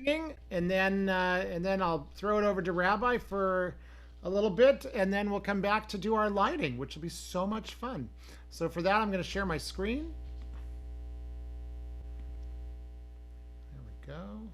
singing, and then I'll throw it over to Rabbi for a little bit, and then we'll come back to do our lighting, which will be so much fun. So for that, I'm going to share my screen. There we go.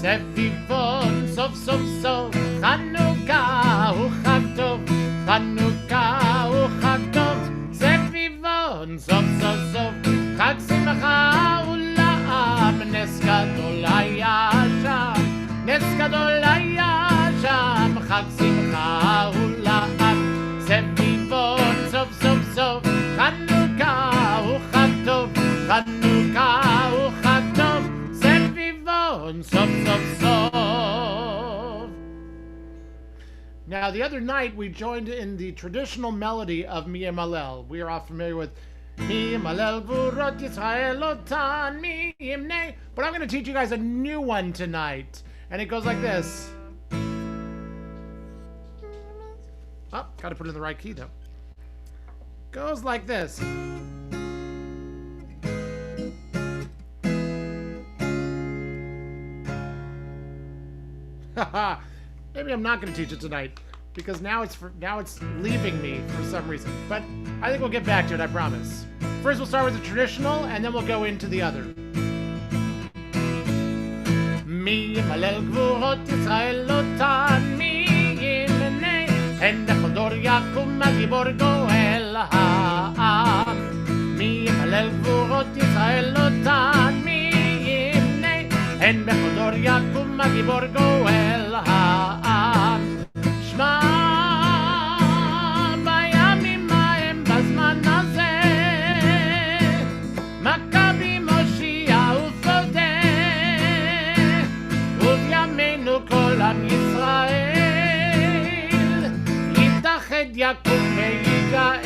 סביבון סוף סוף סוף חנוכה הוא חג טוב חנוכה הוא חג טוב סביבון סוף סוף סוף חג שמחה ולעם נס גדול היה שם נס גדול היה שם חג שמחה ולעם סביבון סוף סוף סוף חנוכה הוא חג טוב חנוכה הוא חג טוב Sov, sov, sov. Now, the other night we joined in the traditional melody of Mi Malel. We are all familiar with Mi Malel Vurot Yisrael Otan Mi Imnei. But I'm going to teach you guys a new one tonight. And it goes like this. Oh, got to put it in the right key though. Goes like this. Maybe I'm not going to teach it tonight because now it's leaving me for some reason. But I think we'll get back to it, I promise. First we'll start with the traditional and then we'll go into the other. Mi malel gvurot Yisrael otan mi yimnei en bechador yakum agibor goel ha'am mi malel gvurot Yisrael otan mi yimnei en bechador yakum הגבור גואל העם שמע בימים ההם בזמן הזה מכבי מושיע ופודה ובימינו כל עם ישראל יתאחד יקום ויגאל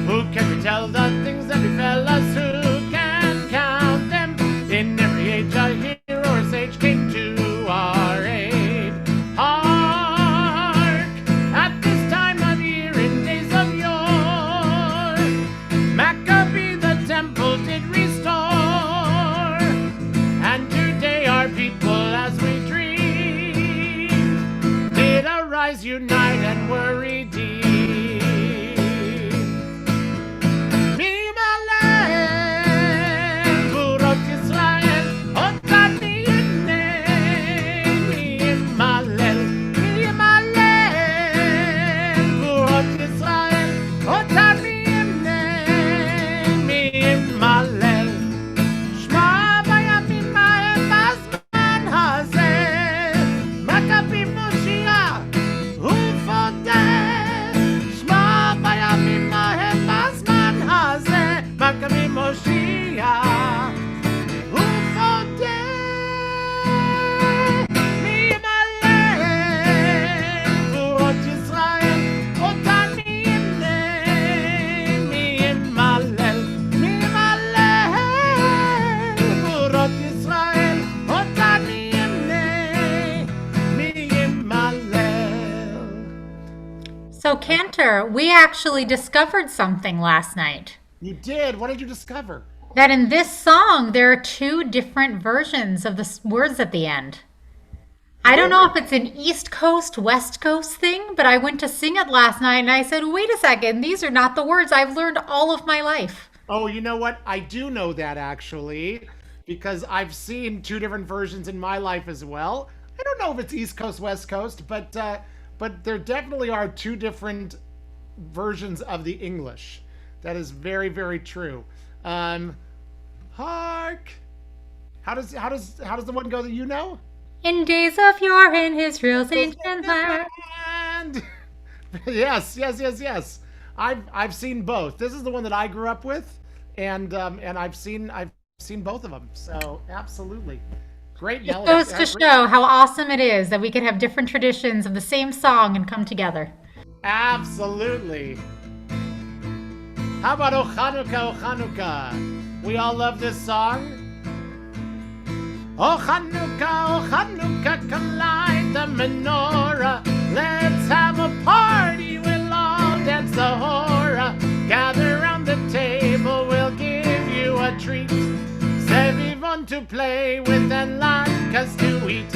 Who can tell the things that befell us who can count them in every age I hear Sage came to our aid. Hark! At this time of year, in days of yore, Maccabee the temple did restore, and today our people, as we dream, did arise, unite, and were redeemed. So, Cantor, we actually discovered something last night. You did? What did you discover? That in this song, there are two different versions of the words at the end. I don't know if it's an East Coast, West Coast thing, but I went to sing it last night and I said, wait a second, these are not the words I've learned all of my life. Oh, you know what? I do know that actually, because I've seen two different versions in my life as well. I don't know if it's East Coast, West Coast, but there definitely are two different versions of the English. That is very, very true. Hark! How does the one go that you know? In days of yore in Israel's ancient land. Yes. I've seen both. This is the one that I grew up with, and I've seen both of them. So absolutely. Great melody. It goes to show how awesome it is that we could have different traditions of the same song and come together. Absolutely. How about O Hanukkah, O Hanukkah? We all love this song. Oh Hanukkah, come light the menorah. Let's have a party, we'll all dance the hora. Gather round the table, we'll give you a treat. Sevivon to play with and latkes to eat.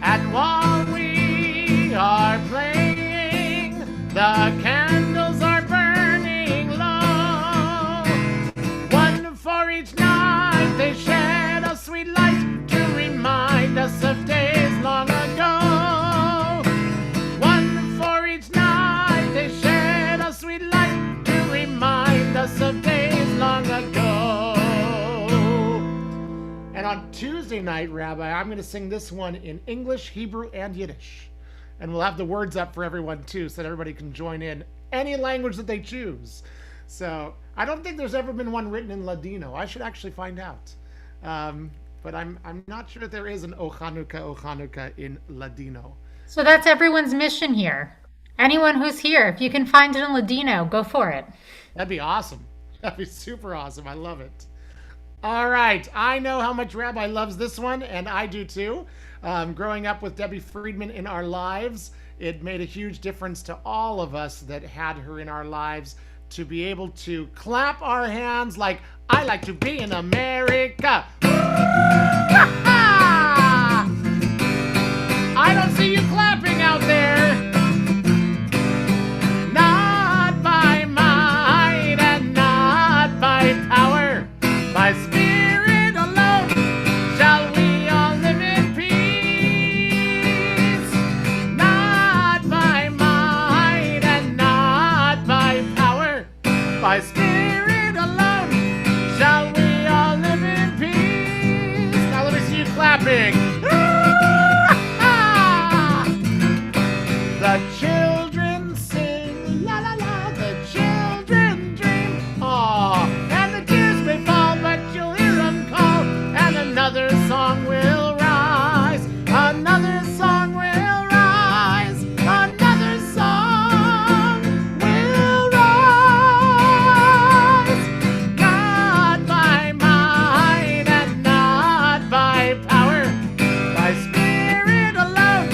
And while we are playing, the candles are burning low. One for each night, they shed a sweet light to remind us of days long ago. One for each night, they shed a sweet light to remind us of days long ago. And on Tuesday night, Rabbi, I'm going to sing this one in English, Hebrew, and Yiddish. And we'll have the words up for everyone, too, so that everybody can join in any language that they choose. So I don't think there's ever been one written in Ladino. I should actually find out. But I'm not sure if there is an O Hanukkah in Ladino. So that's everyone's mission here. Anyone who's here, if you can find it in Ladino, go for it. That'd be awesome. That'd be super awesome. I love it. All right. I know how much Rabbi loves this one, and I do too. Growing up with Debbie Friedman in our lives, it made a huge difference to all of us that had her in our lives to be able to clap our hands like I like to be in America. I don't see you clapping out there. Not by might and not by power, by spirit alone shall we all live in peace. Not by might and not by power, by spirit alone shall we all live in peace. Now let me see you clapping. The children sing, la la la, the children dream, aw, and the tears may fall, but you'll hear them call, and another song will rise, another song will rise, another song will rise. Not by might and not by power, by spirit alone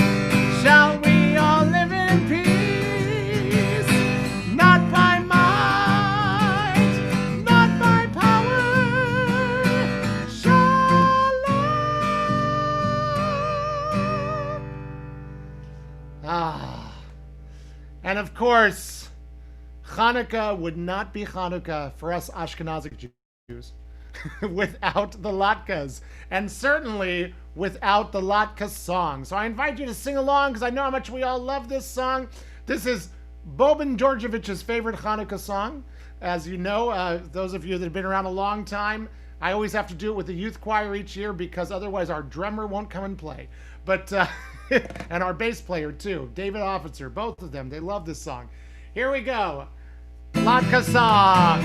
shall we all live in peace. Not by might, not by power. Shalom. And of course, Hanukkah would not be Hanukkah for us Ashkenazic Jews without the latkes, and certainly without the latke song. So I invite you to sing along because I know how much we all love this song. This is Boban Georgievich's favorite Hanukkah song. As you know, those of you that have been around a long time, I always have to do it with the youth choir each year because otherwise our drummer won't come and play. But and our bass player too, David Officer, both of them, they love this song. Here we go. Latke song.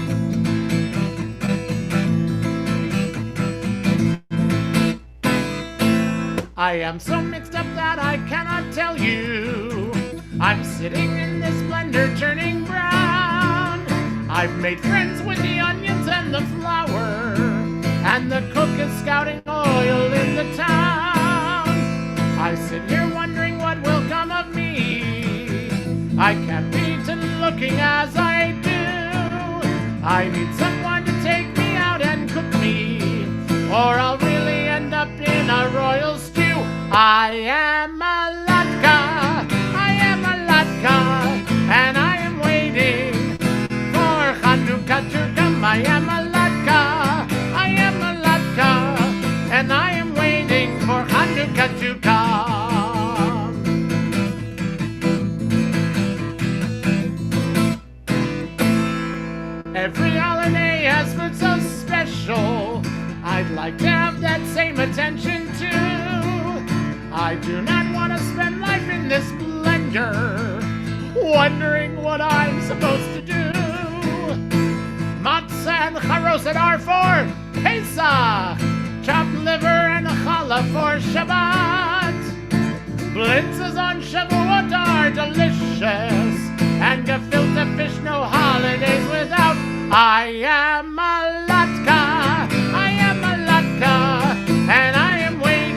I am so mixed up that I cannot tell you. I'm sitting in this blender turning brown. I've made friends with the onions and the flour, and the cook is scouting oil in the town. I sit here wondering what will come of me. I can't be looking as I do. I need someone to take me out and cook me, or I'll really end up in a royal stew. I am a latka, I am a latka, and I am waiting for Hanukkah to come. I am a latka, I am a latka, and I am waiting for Hanukkah to come. Every holiday has food so special, I'd like to have that same attention too. I do not want to spend life in this blender, wondering what I'm supposed to do. Matzah and charoset are for Pesach, chopped liver and challah for Shabbat. Blintzes on Shavuot are delicious, and gefilte fish no holidays without. I am a latka, I am a latka, and I am waiting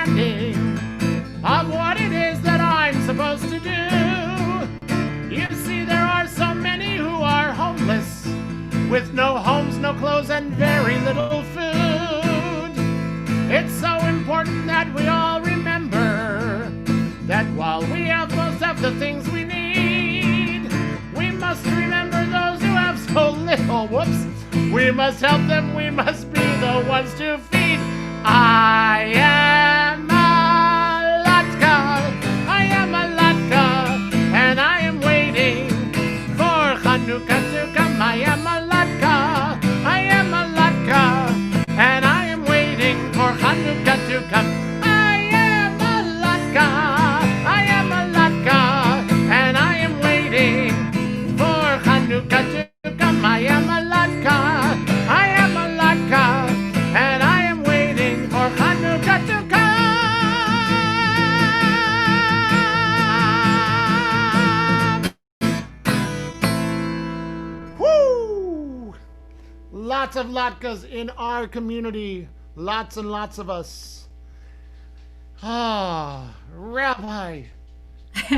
understanding of what it is that I'm supposed to do. You see, there are so many who are homeless, with no homes, no clothes, and very little food. It's so important that we all remember that while we have most of the things we need, we must remember those who have so little. Whoops. We must help them. We must be the ones to feed. I am a latka. I am a latka. And I am waiting for Hanukkah to come. I am a latka. I am a latka. And I am waiting for Hanukkah to come. I am a latka. I am a latka. And I am waiting for Hanukkah to come. I am a latka. I am a latka. And I am waiting for Hanukkah to come. Woo! Lots of latkes in our community. Lots and lots of us. Ah, Rabbi,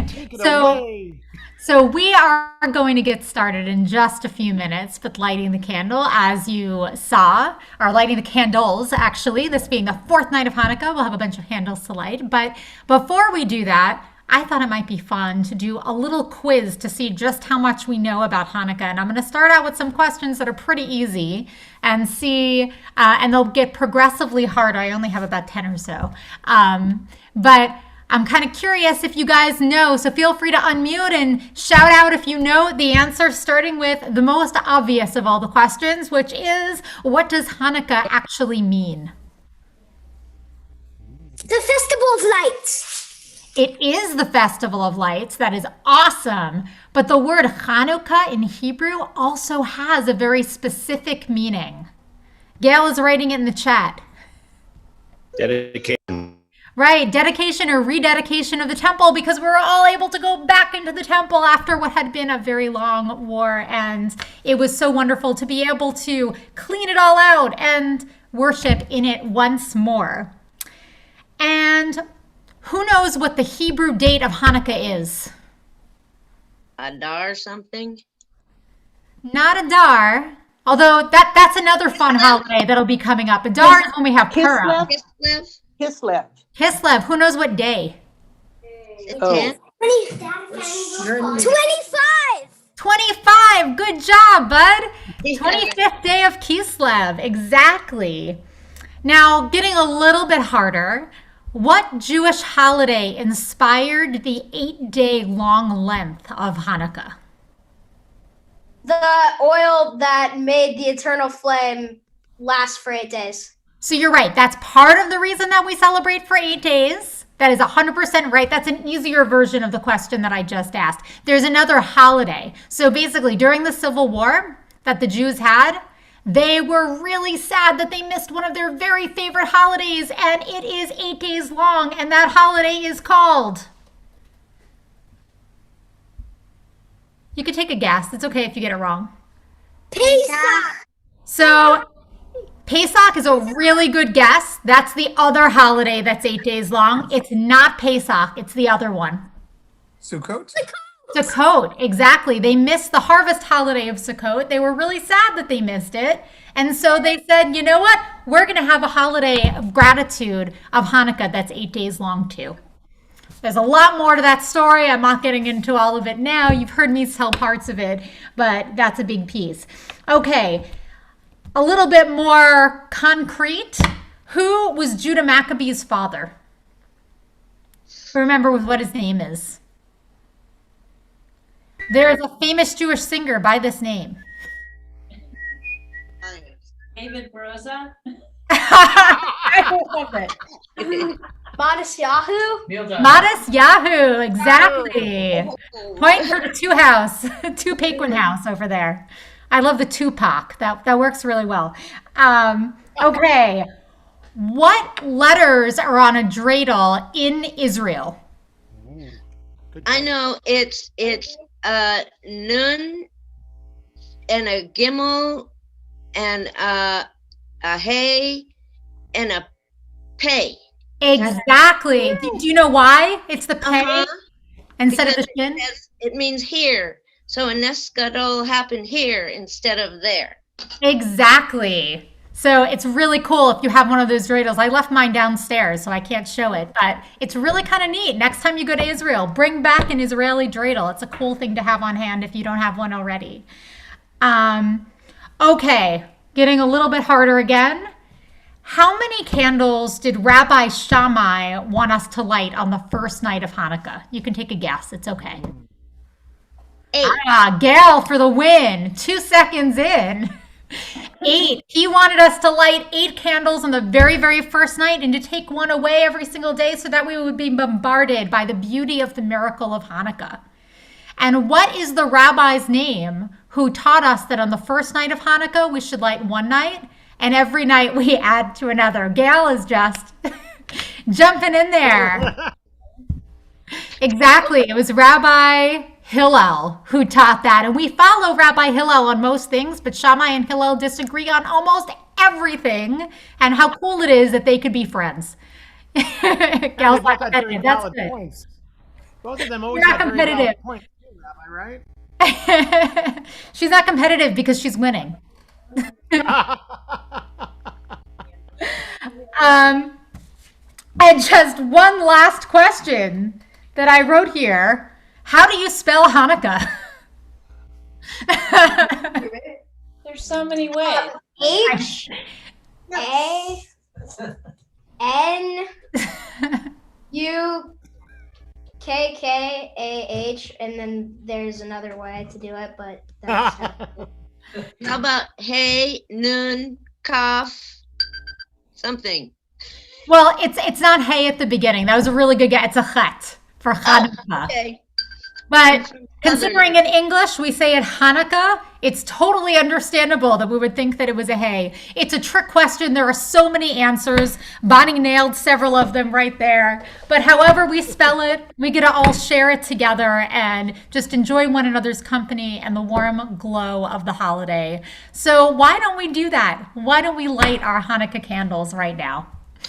take it away. So we are going to get started in just a few minutes with lighting the candle, as you saw, or lighting the candles, actually. This being the fourth night of Hanukkah, we'll have a bunch of candles to light. But before we do that, I thought it might be fun to do a little quiz to see just how much we know about Hanukkah. And I'm going to start out with some questions that are pretty easy and see, and they'll get progressively harder. I only have about 10 or so. But I'm kind of curious if you guys know, so feel free to unmute and shout out if you know the answer, starting with the most obvious of all the questions, which is, what does Hanukkah actually mean? The Festival of Lights. It is the Festival of Lights. That is awesome. But the word Hanukkah in Hebrew also has a very specific meaning. Gail is writing it in the chat. Dedication. Right, dedication or rededication of the temple, because we were all able to go back into the temple after what had been a very long war, and it was so wonderful to be able to clean it all out and worship in it once more. And who knows what the Hebrew date of Hanukkah is? Adar something? Not Adar, although that's another fun holiday that'll be coming up. Adar is when we have Purim. Kislev? Kislev. Kislev, who knows what day? The Oh. 10th? 25. 25. Good job, bud. 25th day of Kislev. Exactly. Now, getting a little bit harder. What Jewish holiday inspired the 8-day long length of Hanukkah? The oil that made the eternal flame last for 8 days. So you're right. That's part of the reason that we celebrate for 8 days. That is 100% right. That's an easier version of the question that I just asked. There's another holiday. So basically, during the Civil War that the Jews had, they were really sad that they missed one of their very favorite holidays, and it is 8 days long, and that holiday is called... You could take a guess. It's okay if you get it wrong. Pesach. So... Pesach is a really good guess. That's the other holiday that's 8 days long. It's not Pesach. It's the other one. Sukkot? Sukkot, exactly. They missed the harvest holiday of Sukkot. They were really sad that they missed it. And so they said, you know what? We're going to have a holiday of gratitude of Hanukkah that's 8 days long too. There's a lot more to that story. I'm not getting into all of it now. You've heard me tell parts of it, but that's a big piece. Okay. A little bit more concrete. Who was Judah Maccabee's father? Remember what his name is. There is a famous Jewish singer by this name. David Barossa. I love it. Modest Yahoo. Modest Yahoo, exactly. Point for the two house, two Paquin house over there. I love the Tupac. That works really well. Okay. What letters are on a dreidel in Israel? I know it's nun and a gimel and a hey and a pay. Exactly. Do you know why? It's the pay Uh-huh. instead of Because the shin. it means here. So a nesgadol happened here instead of there. Exactly. So it's really cool if you have one of those dreidels. I left mine downstairs, so I can't show it, but it's really kind of neat. Next time you go to Israel, bring back an Israeli dreidel. It's a cool thing to have on hand if you don't have one already. Okay, getting a little bit harder again. How many candles did Rabbi Shammai want us to light on the first night of Hanukkah? You can take a guess. It's okay. 8. Gail for the win. 2 seconds in. 8. He wanted us to light 8 candles on the very, very first night and to take one away every single day so that we would be bombarded by the beauty of the miracle of Hanukkah. And what is the rabbi's name who taught us that on the first night of Hanukkah we should light one night and every night we add to another? Gail is just jumping in there. Exactly. It was Rabbi Hillel who taught that. And we follow Rabbi Hillel on most things, but Shammai and Hillel disagree on almost everything. And how cool it is that they could be friends. Gal's not competitive. That's good. Points. Both of them always You're not have very valid competitive. points, Rabbi, right? She's not competitive because she's winning. And just one last question that I wrote here. How do you spell Hanukkah? There's so many ways. H A N U K K A H, and then there's another way to do it, but that's How about hey, nun, kaf, something? Well, it's not hay at the beginning. That was a really good guess. It's a chet for Hanukkah. Okay. But considering in English we say it Hanukkah, it's totally understandable that we would think that it was a hay. It's a trick question. There are so many answers. Bonnie nailed several of them right there. But however we spell it, we get to all share it together and just enjoy one another's company and the warm glow of the holiday. So why don't we do that? Why don't we light our Hanukkah candles right now?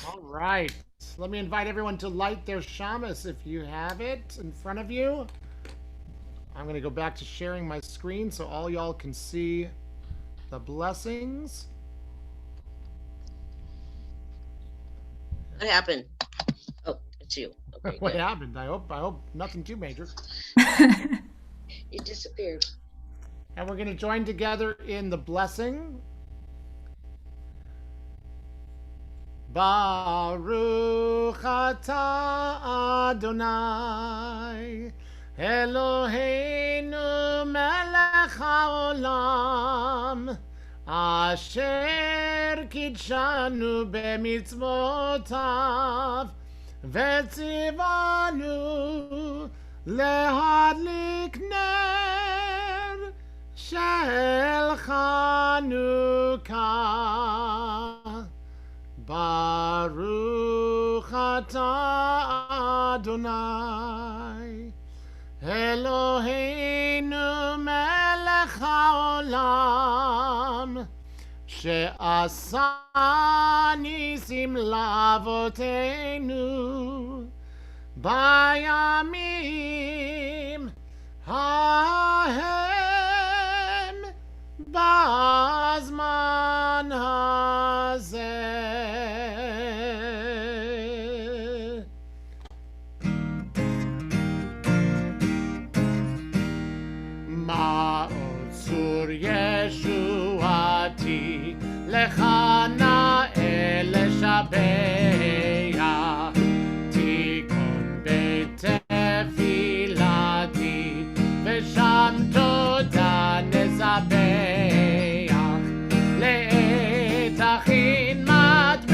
All right. Let me invite everyone to light their shamas if you have it in front of you. I'm going to go back to sharing my screen so all y'all can see the blessings. What happened? Oh, it's you. Okay, What good. happened? I hope nothing too major. It disappeared. And we're going to join together in the blessing. Baruch atah Adonai Eloheinu melech haolam asher kidshanu b'mitzvotav v'tzivanu lehadlik ner shel Hanukkah. Baruch atah Adonai Eloheinu melech haolam she'asa nisim lavoteinu bayamim hahem bazman hazeh. Ma'otzur Yeshuati lechana eleshabeya tikon betefilati v'sham toda nezabeach le'et achin matbeach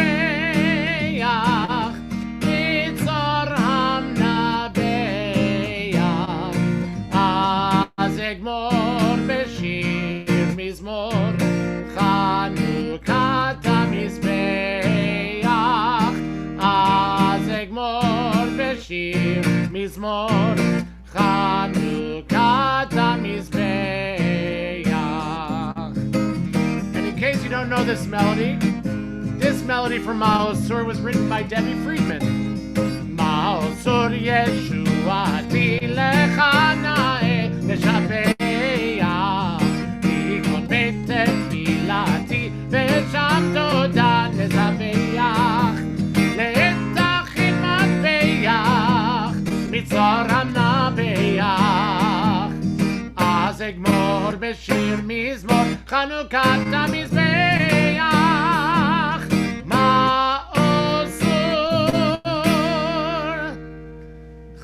mitzor hamnabeach az egmor b'shir mizmor Chanukah hamizbeach az egmor b'shir mizmor Chanukah hamizbeach. And in case you don't know this melody, this melody from Ma'osur was written by Debbie Friedman. Ma'osur Yeshuati lechanae neshabeach ikon beit tefilati v'sham toda nezabeach le'etachim atbeach mitzor hanabeach az egmor b'shir mizmor Chanukat HaMizbeach Ma'osur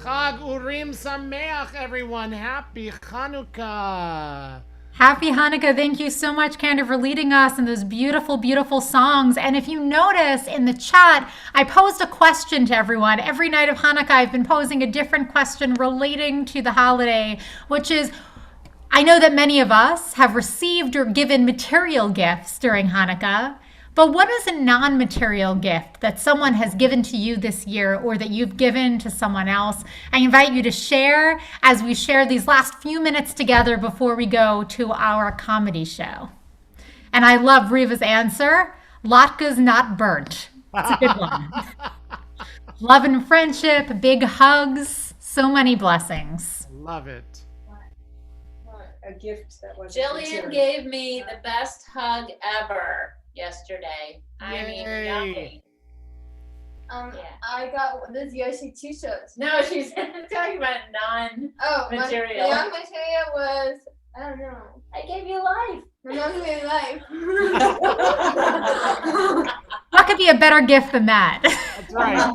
Chag Urim Sameach, everyone. Happy Hanukkah. Happy Hanukkah. Thank you so much, Cantor, for leading us in those beautiful, beautiful songs. And if you notice in the chat, I posed a question to everyone. Every night of Hanukkah, I've been posing a different question relating to the holiday, which is, I know that many of us have received or given material gifts during Hanukkah, but what is a non-material gift that someone has given to you this year or that you've given to someone else? I invite you to share as we share these last few minutes together before we go to our comedy show. And I love Riva's answer, latkes not burnt. That's a good one. Love and friendship, big hugs, so many blessings. Love it. A gift that was Jillian gave me the best hug ever yesterday. I mean, Yay. nothing. I got this Yoshi t-shirts. No, she's talking about non-material. The non-material was, I don't know. I gave you life. My mom gave me life. What could be a better gift than that? That's right.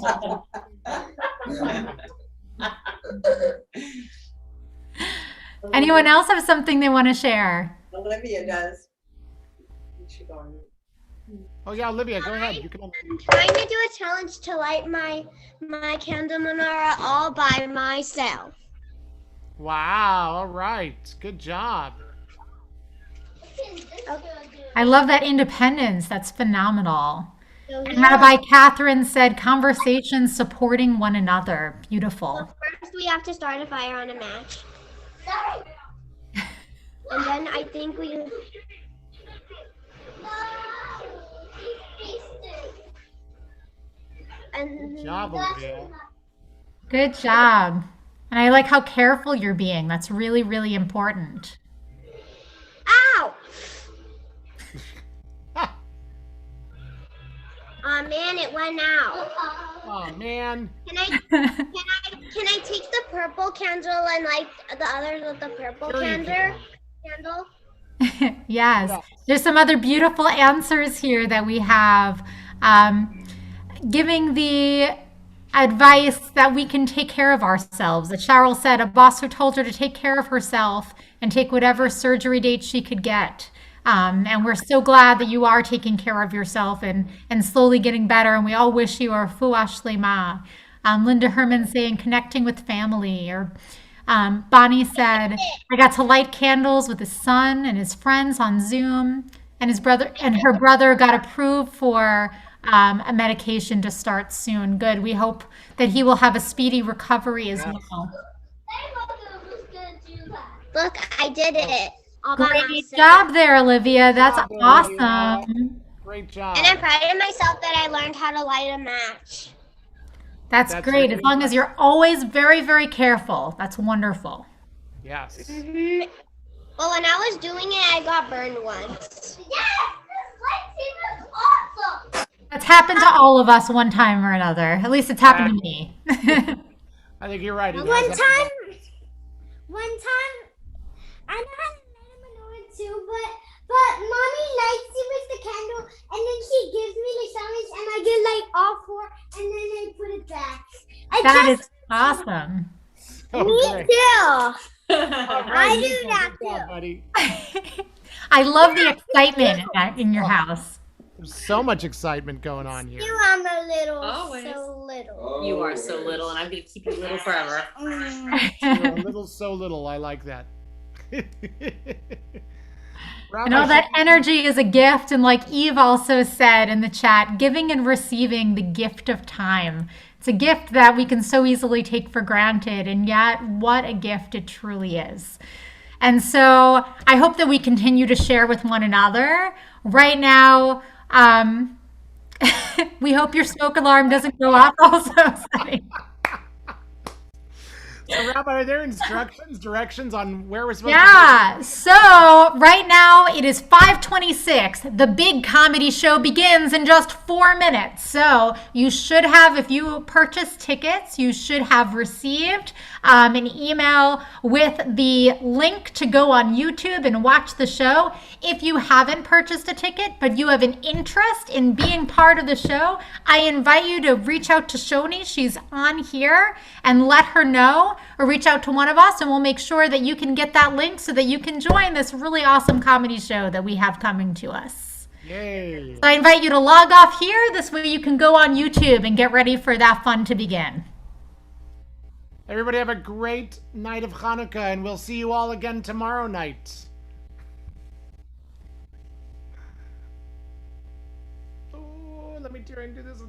Anyone else have something they want to share? Olivia does. You should go on. Oh yeah, Olivia, go ahead. You can. I'm trying to do a challenge to light my candle menorah all by myself. Wow. All right. Good job. I love that independence. That's phenomenal. So, And Rabbi Catherine said, conversations supporting one another. Beautiful. first we have to start a fire on a match. And then I think we... Good job, Olivia. Good job. And I like how careful you're being. That's really, really important. Ow! Oh man, it went out. Oh man. Can I take the purple candle and light the others with the purple Sure you candle? Yes. There's some other beautiful answers here that we have. Giving the advice that we can take care of ourselves. That Cheryl said a boss who told her to take care of herself and take whatever surgery date she could get. And we're so glad that you are taking care of yourself and slowly getting better. And we all wish you a refuah shlema. Linda Herman saying connecting with family. Or Bonnie said, I got to light candles with his son and his friends on Zoom. And his brother and her brother got approved for a medication to start soon. Good. We hope that he will have a speedy recovery as well. Look, I did it. All by Great myself. job there, Olivia. That's Good job, awesome. Olivia. Great job. And I'm proud of myself that I learned how to light a match. That's That's great. really As long as you're always very, very careful. That's wonderful. Yes. Mm-hmm. Well, when I was doing it, I got burned once. Yes! This lightsaber is awesome! That's happened to all of us one time or another. At least it's happened to me. I think you're right. It One has happened. time, I know how to light a menorah too, but mommy lightsabers the candle, and then she gives me the challenge, and I get like all four, and then I put it back. That is awesome. Oh, Me great. too. All right, I do good that job, too. buddy. I love the excitement in your house. There's so much excitement going on here. You I'm a little, Always. so little. You are so little, and I'm going to keep you little forever. You're a little so little. I like that. And all that energy is a gift. And like Eve also said in the chat, giving and receiving the gift of time. It's a gift that we can so easily take for granted. And yet, what a gift it truly is. And so I hope that we continue to share with one another. Right now, We hope your smoke alarm doesn't go off also, Sonny. So, Rabbi, are there directions on where we're supposed to Yeah, so right now it is 5:26. The big comedy show begins in just 4 minutes. So you should have, if you purchase tickets, you should have received an email with the link to go on YouTube and watch the show. If you haven't purchased a ticket, but you have an interest in being part of the show, I invite you to reach out to Shoni. She's on here, and let her know, or reach out to one of us, and we'll make sure that you can get that link so that you can join this really awesome comedy show that we have coming to us. Yay. So I invite you to log off here. This way you can go on YouTube and get ready for that fun to begin. Everybody have a great night of Hanukkah, and we'll see you all again tomorrow night. Oh, let me try and do this without